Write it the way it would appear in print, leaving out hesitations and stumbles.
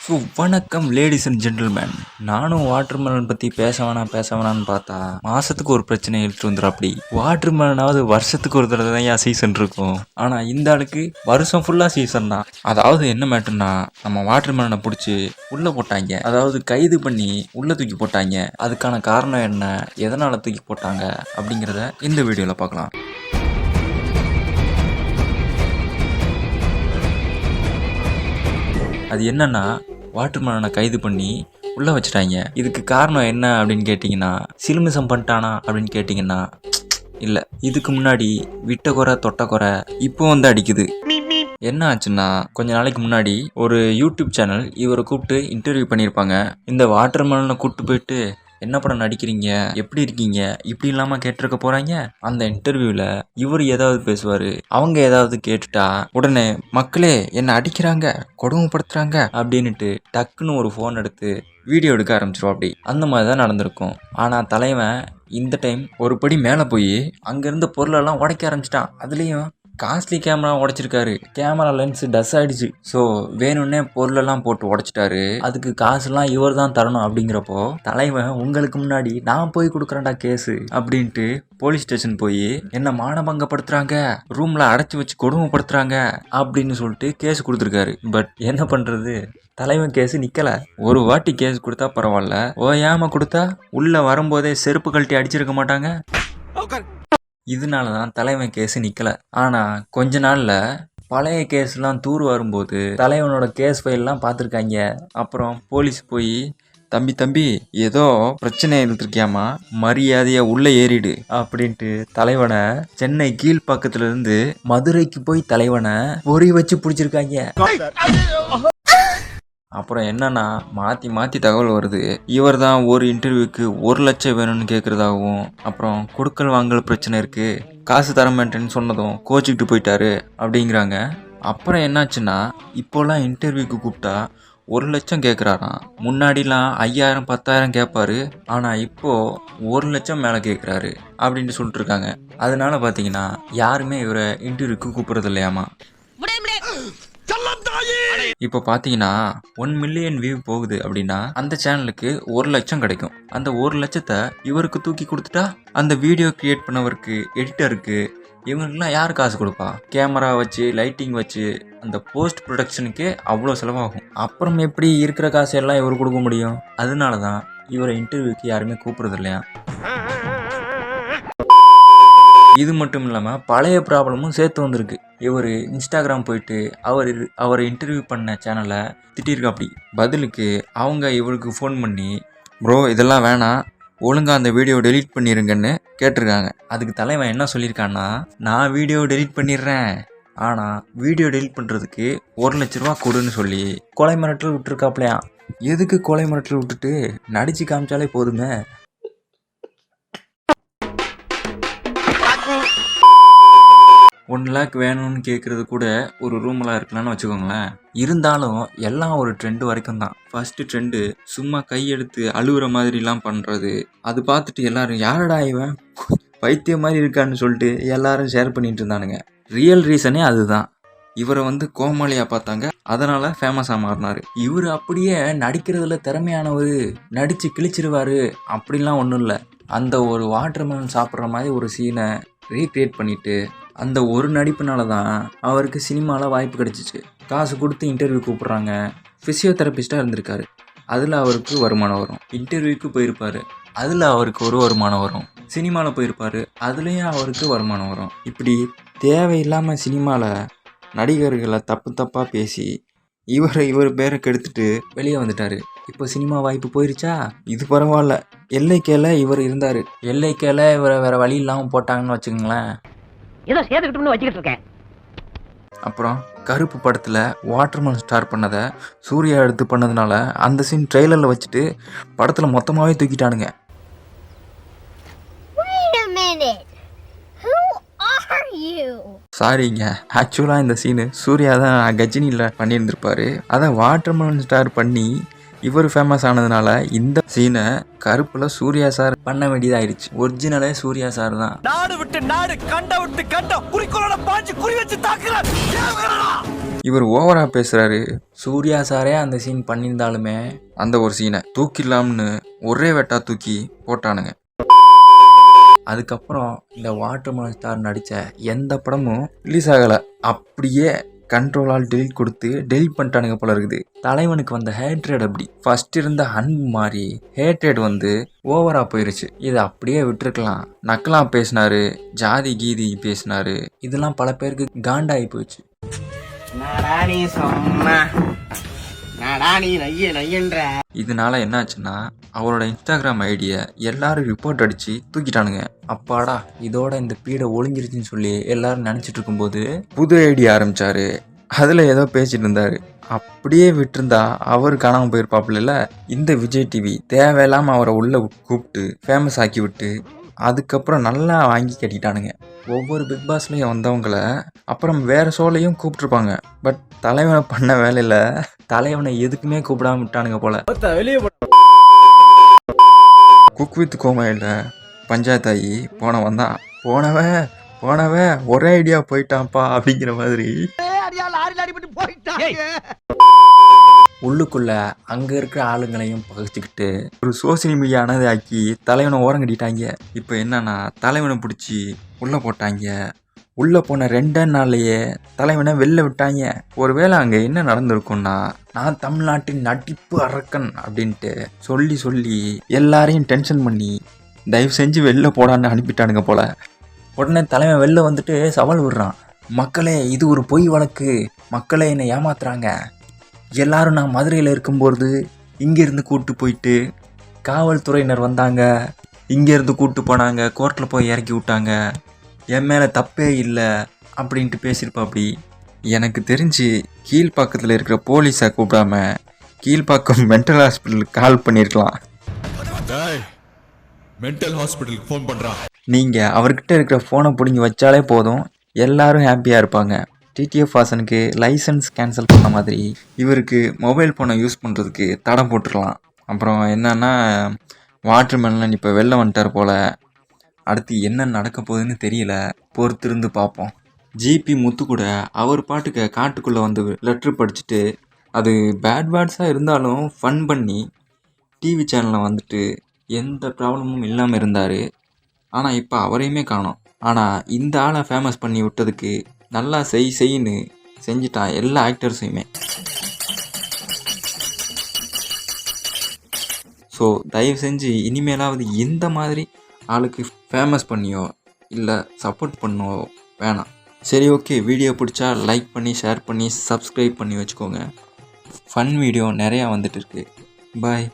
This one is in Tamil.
வணக்கம் லேடிஸ் அண்ட் ஜென்டில்மேன். நானும் வாட்டர்மெலன் பற்றி பேச வேணான்னு பார்த்தா மாதத்துக்கு ஒரு பிரச்சனை எடுத்துட்டு வந்துடும். அப்படி வாட்டர்மெலனாவது வருஷத்துக்கு ஒரு தடவை தான் சீசன் இருக்கும். ஆனால் இந்த ஆளுக்கு வருஷம் ஃபுல்லாக சீசன் தான். அதாவது என்ன மேட்டர்னா, நம்ம வாட்டர்மெலனை பிடிச்சி உள்ளே போட்டாங்க, அதாவது கைது பண்ணி உள்ளே தூக்கி போட்டாங்க. அதுக்கான காரணம் என்ன, எதனால் தூக்கி போட்டாங்க அப்படிங்கிறத இந்த வீடியோவில் பார்க்கலாம். அது என்னன்னா, வாட்டர்மெலனை கைது பண்ணி உள்ளே வச்சுட்டாங்க. இதுக்கு காரணம் என்ன அப்படின்னு கேட்டிங்கன்னா, சிலுமிசம் பண்ணிட்டானா அப்படின்னு கேட்டிங்கன்னா இல்லை. இதுக்கு முன்னாடி விட்ட குறை தொட்ட குறை இப்போ வந்து அடிக்குது. என்ன ஆச்சுன்னா, கொஞ்ச நாளைக்கு முன்னாடி ஒரு யூடியூப் சேனல் இவரை கூப்பிட்டு இன்டர்வியூ பண்ணியிருப்பாங்க. இந்த வாட்டர்மெலனை கூப்பிட்டு போயிட்டு என்ன படம் நடிக்கிறீங்க, எப்படி இருக்கீங்க, இப்படி இல்லாமல் கேட்டிருக்க போகிறாங்க. அந்த இன்டர்வியூவில் இவர் ஏதாவது பேசுவார், அவங்க ஏதாவது கேட்டுட்டா உடனே மக்களே என்னை அடிக்கிறாங்க, கொடுமைப்படுத்துகிறாங்க அப்படின்ட்டு டக்குன்னு ஒரு ஃபோன் எடுத்து வீடியோ எடுக்க ஆரம்பிச்சிரும். அப்படி அந்த மாதிரி தான் நடந்திருக்கும். ஆனால் தலைவன் இந்த டைம் ஒரு படி மேலே போய் அங்கேருந்த பொருளெல்லாம் உடைக்க ஆரம்பிச்சிட்டான். அதுலேயும் காஸ்ட்லி கேமரா உடைச்சிருக்காரு. கேமரா லென்ஸ் டஸ் ஆயிடுச்சு. ஸோ வேணும்னே பொருளெல்லாம் போட்டு உடைச்சிட்டாரு. அதுக்கு காசுலாம் இவர் தான் தரணும். அப்படிங்கிறப்போ தலைவன் உங்களுக்கு முன்னாடி நான் போய் கொடுக்குறேன்டா கேஸு அப்படின்ட்டு போலீஸ் ஸ்டேஷன் போய் என்ன மானபங்கப்படுத்துறாங்க, ரூம்ல அடைச்சி வச்சு கொடுமைப்படுத்துறாங்க அப்படின்னு சொல்லிட்டு கேஸ் கொடுத்துருக்காரு. பட் என்ன பண்றது, தலைவன் கேஸ் நிக்கல. ஒரு வாட்டி கேஸ் கொடுத்தா பரவாயில்ல, ஓயாம கொடுத்தா உள்ள வரும்போதே செருப்பு கழட்டி அடிச்சிருக்க மாட்டாங்க. இதனால தான் தலைவன் கேஸு நிற்கலை. ஆனால் கொஞ்ச நாளில் பழைய கேஸ்லாம் தூர் வரும்போது தலைவனோட கேஸ் ஃபைல்லாம் பார்த்துருக்காங்க. அப்புறம் போலீஸ் போய் தம்பி ஏதோ பிரச்சனை இருந்திருக்கியாமா, மரியாதையாக உள்ளே ஏறிடு அப்படின்ட்டு தலைவனை சென்னை கீழ்ப்பாக்கத்துலேருந்து மதுரைக்கு போய் தலைவனை பொறி வச்சு பிடிச்சிருக்காங்க. அப்புறம் என்னன்னா, மாற்றி தகவல் வருது. இவர் தான் ஒரு இன்டர்வியூக்கு 1 லட்சம் வேணும்னு கேட்குறதாகவும், அப்புறம் கொடுக்கல் வாங்கல் பிரச்சனை இருக்குது, காசு தர மாட்டேன்னு சொன்னதும் கோச்சிக்கிட்டு போயிட்டாரு அப்படிங்கிறாங்க. அப்புறம் என்னாச்சுன்னா, இப்போலாம் இன்டர்வியூக்கு கூப்பிட்டா 1 லட்சம் கேட்குறாராம். முன்னாடிலாம் 5000 10,000 கேட்பாரு. ஆனால் இப்போது 1 லட்சம் மேலே கேட்குறாரு அப்படின்ட்டு சொல்லிட்டு இருக்காங்க. அதனால பார்த்தீங்கன்னா யாருமே இவரை இன்டர்வியூக்கு கூப்பிட்றது இல்லையாமா. இப்போ பார்த்தீங்கன்னா 1 மில்லியன் வியூ போகுது அப்படின்னா அந்த சேனலுக்கு 1 லட்சம் கிடைக்கும். அந்த 1 லட்சத்தை இவருக்கு தூக்கி கொடுத்துட்டா அந்த வீடியோ கிரியேட் பண்ணவருக்கு, எடிட்டருக்கு, இவங்களுக்குலாம் யார் காசு கொடுப்பா? கேமரா வச்சு, லைட்டிங் வச்சு, அந்த போஸ்ட் ப்ரொடக்ஷனுக்கே அவ்வளோ செலவாகும். அப்புறம் எப்படி இருக்கிற காசு எல்லாம் இவர் கொடுக்க முடியும்? அதனால தான் இவரை இன்டர்வியூக்கு யாருமே கூப்பிட்றது இல்லையா. இது மட்டும் இல்லாமல் பழைய ப்ராப்ளமும் சேர்த்து வந்திருக்கு. இவர் இன்ஸ்டாகிராம் போயிட்டு அவரை இன்டர்வியூ பண்ண சேனலை திட்டிருக்கா. அப்படி பதிலுக்கு அவங்க இவருக்கு ஃபோன் பண்ணி, ப்ரோ இதெல்லாம் வேணாம், ஒழுங்காக அந்த வீடியோ டெலீட் பண்ணிடுங்கன்னு கேட்டிருக்காங்க. அதுக்கு தலைவன் என்ன சொல்லியிருக்கான்னா, நான் வீடியோ டெலீட் பண்ணிடுறேன், ஆனால் வீடியோ டெலீட் பண்ணுறதுக்கு 1 லட்ச ரூபா கொடுன்னு சொல்லி கொலை மிரட்டல் விட்டுருக்காப்லையா. எதுக்கு கொலை மிரட்டல் விட்டுட்டு நடிச்சு காமிச்சாலே போதுமே. 1 லேக் வேணும்னு கேட்குறது கூட ஒரு ரூமெல்லாம் இருக்கலாம்னு வச்சுக்கோங்களேன். இருந்தாலும் எல்லாம் ஒரு ட்ரெண்டு வரைக்கும் தான். ஃபஸ்ட்டு ட்ரெண்டு சும்மா கையெடுத்து அழுகுற மாதிரிலாம் பண்ணுறது. அது பார்த்துட்டு எல்லாரும் யாரடா இவன் பைத்தியம் மாதிரி இருக்கான்னு சொல்லிட்டு எல்லாரும் ஷேர் பண்ணிட்டு இருந்தானுங்க. ரியல் ரீசனே அதுதான். இவரை வந்து கோமாளியாக பார்த்தாங்க, அதனால் ஃபேமஸாக மாறினார். இவர் அப்படியே நடிக்கிறதுல திறமையானவர், நடித்து கிழிச்சிருவார் அப்படின்லாம் ஒன்றும் இல்லை. அந்த ஒரு வாட்டர்மெலன் சாப்பிட்ற மாதிரி ஒரு சீனை ரீக்ரியேட் பண்ணிவிட்டு அந்த ஒரு நடிப்புனால தான் அவருக்கு சினிமாவில் வாய்ப்பு கிடச்சிச்சு. காசு கொடுத்து இன்டர்வியூ கூப்பிட்றாங்க. ஃபிசியோதெரபிஸ்ட்டாக இருந்திருக்காரு, அதில் அவருக்கு வருமானம் வரும். இன்டர்வியூக்கு போயிருப்பார், அதில் அவருக்கு ஒரு வருமானம் வரும். சினிமாவில் போயிருப்பார், அதுலேயும் அவருக்கு வருமானம் வரும். இப்படி தேவையில்லாமல் சினிமாவில் நடிகர்களை தப்பாக பேசி இவர் பேரை கெடுத்துட்டு வெளியே வந்துட்டார். இப்போ சினிமா வாய்ப்பு போயிருச்சா? இது பரவாயில்ல, எல்லைக்கேல இவர் இருந்தார். எல்லைக்கேல இவரை வேறு வழி இல்லாமல் போட்டாங்கன்னு வச்சுக்கோங்களேன். ஏதோ சேர்த்துக்கிட்டு வச்சுக்கிட்டு இருக்கேன். அப்புறம் கருப்பு படத்தில் வாட்டர்மெலன் ஸ்டார் பண்ணதை சூர்யா எடுத்து பண்ணதுனால அந்த சீன் ட்ரெய்லரில் வச்சுட்டு படத்தில் மொத்தமாகவே தூக்கிட்டானுங்க. சாரிங்க, ஆக்சுவலாக இந்த சீனு சூர்யா தான் கஜினியில் பண்ணியிருந்திருப்பாரு. அதை வாட்டர்மெலன் ஸ்டார் பண்ணி இவர் ஃபேமஸ் ஆனதுனால இந்த சீனை கருப்புல சூர்யா சார் பண்ண வேண்டியதாயிருச்சு. ஒரிஜினலே சூர்யா சார் தான். நாடு விட்டு நாடு, கண்ட விட்டு கண்டம், குறிக்கோளோட பாஞ்சு குறி வச்சு தாக்குறார். இவர் ஓவரா பேசுறாரு. சூர்யா சாரே அந்த சீன் பண்ணியிருந்தாலுமே அந்த ஒரு சீனை தூக்கிடலாம்னு ஒரே வெட்டா தூக்கி போட்டானுங்க. அதுக்கப்புறம் இந்த வாட்டர்மெலன் ஸ்டார் நடித்த எந்த படமும் ரிலீஸ் ஆகலை. அப்படியே கண்ட்ரோலால் டெலிட் கொடுத்து டெலிட் பண்ணிட்டானுங்க போல இருக்குது. தலைவனுக்கு வந்த ஹேட்ரேட் அப்படி ஃபர்ஸ்ட் இருந்த அன்பு மாறி ஹேட்ரேட் வந்து ஓவரா போயிருச்சு. இதை அப்படியே விட்டுருக்கலாம். நக்கலாக பேசினாரு, ஜாதி கீதி பேசினாரு. இதெல்லாம் பல பேருக்கு காண்டாகி போயிடுச்சு. இதனால என்னாச்சுன்னா அவரோட இன்ஸ்டாகிராம் ஐடியை எல்லாரும் ரிப்போர்ட் அடிச்சு தூக்கிட்டானுங்க. அப்பாடா இதோட இந்த பீடை ஒளிஞ்சிருச்சுன்னு சொல்லி எல்லாரும் நினைச்சிட்டு இருக்கும்போது புது ஐடியா ஆரம்பிச்சாரு. அதுல ஏதோ பேசிட்டு இருந்தாரு. அப்படியே விட்டுருந்தா அவர் காணாம போயிருப்பாப்புல. இந்த விஜய் டிவி தேவையில்லாம அவரை உள்ள கூப்பிட்டு ஃபேமஸ் ஆக்கி விட்டு அதுக்கப்புறம் நல்லா வாங்கி கட்டிட்டானுங்க. ஒவ்வொரு பிக் பாஸ்லையும் வந்தவங்கள அப்புறம் வேற ஷோலையும் கூப்பிட்டுருப்பாங்க. பட் தலைவனை பண்ண வேலையில தலைவனை எதுக்குமே கூப்பிடாம விட்டானுங்க போல. குக் வித் கோமாயில பஞ்சாயத்தாயி போனவன் தான் போனவன் ஒரே ஐடியா போயிட்டான்ப்பா அப்படிங்கிற மாதிரி உள்ளுக்குள்ள அங்க இருக்கிற ஆளுங்களையும் பகிச்சுக்கிட்டு ஒரு சோசியல் மீடியானதை ஆக்கி தலைவனை ஓரம் கட்டிட்டாங்க. இப்போ என்னன்னா தலைவனை பிடிச்சி உள்ள போட்டாங்க. உள்ள போன 2 நாள்லயே தலைவனை வெளில விட்டாங்க. ஒருவேளை அங்க என்ன நடந்திருக்கும்னா, நான் தமிழ்நாட்டின் நடிப்பு அரக்கன் அப்படின்ட்டு சொல்லி எல்லாரையும் டென்ஷன் பண்ணி தயவு செஞ்சு வெளில போடான்னு அனுப்பிட்டானுங்க போல. உடனே தலைவன் வெளில வந்துட்டு சவால் விடுறான். மக்களே இது ஒரு பொய் வழக்கு, மக்களே என்னை ஏமாத்துறாங்க. எல்லாரும் நான் மதுரையில் இருக்கும்போது இங்கேருந்து கூப்பிட்டு போயிட்டு காவல்துறையினர் வந்தாங்க, இங்கேருந்து கூப்பிட்டு போனாங்க, கோர்ட்டில் போய் இறக்கி விட்டாங்க, என் மேலே தப்பே இல்லை அப்படின்ட்டு பேசியிருப்பாப்படி. எனக்கு தெரிஞ்சு கீழ்ப்பாக்கத்தில் இருக்கிற போலீஸை கூப்பிடாம கீழ்ப்பாக்கம் மென்டல் ஹாஸ்பிட்டலுக்கு கால் பண்ணியிருக்கலாம். மென்டல் ஹாஸ்பிட்டலுக்கு ஃபோன் பண்ணுறான். நீங்கள் அவர்கிட்ட இருக்கிற ஃபோனை பிடிங்கி வச்சாலே போதும், எல்லாரும் ஹாப்பியாக இருப்பாங்க. டிடிஎஃப் வாசனுக்கு லைசன்ஸ் கேன்சல் பண்ண மாதிரி இவருக்கு மொபைல் ஃபோனை யூஸ் பண்ணுறதுக்கு தடை போட்டுடலாம். அப்புறம் என்னன்னா வாட்டர்மெலன் இப்போ வெளில வந்துட்டார் போல். அடுத்து என்ன நடக்க போகுதுன்னு தெரியல, பொறுத்திருந்து பார்ப்போம். ஜிபி முத்து கூட அவர் பாட்டுக்கு காட்டுக்குள்ளே வந்து லெட்ரு படிச்சுட்டு அது பேட் வேர்ட்ஸாக இருந்தாலும் ஃபன் பண்ணி டிவி சேனலில் வந்துட்டு எந்த ப்ராப்ளமும் இல்லாமல் இருந்தார். ஆனால் இப்போ அவரையுமே காணோம். ஆனால் இந்த ஆளை ஃபேமஸ் பண்ணி விட்டதுக்கு நல்லா செய்ன்னு செஞ்சிட்டான் எல்லா ஆக்டர்ஸையுமே. ஸோ தயவு செஞ்சு இனிமேலாவது இந்த மாதிரி ஆளுக்கு ஃபேமஸ் பண்ணியோ இல்லை சப்போர்ட் பண்ணோ வேணாம். சரி, ஓகே, வீடியோ பிடிச்சா லைக் பண்ணி ஷேர் பண்ணி சப்ஸ்கிரைப் பண்ணி வச்சுக்கோங்க. ஃபன் வீடியோ நிறையா வந்துட்டு இருக்கு. பாய்.